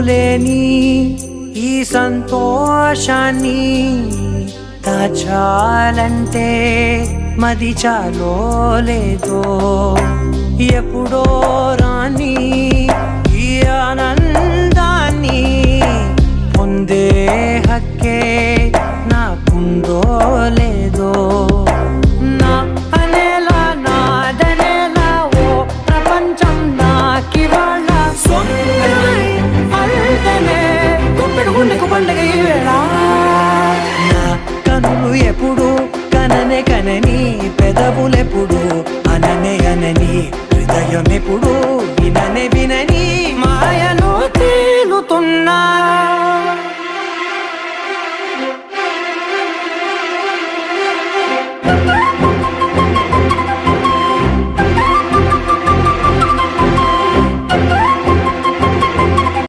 లేని ఈ సంతోషాన్ని దాచాలంటే మది చాలో లేదో ఎప్పుడో రాని ఈ ఆనందాన్ని పొందే హక్కే నాకుందో లేదో నా అనేలా నాదనేలా ఓ ప్రపంచం నాకివాళ్ళ సొంతమై అల్దనే గుప్పెడు గుండెకు పండగ ఈ వేళ నా కనులు ఎప్పుడు కననే కనని పెదవులెప్పుడు అననే అనని హృదయం ఎప్పుడు విననే వినని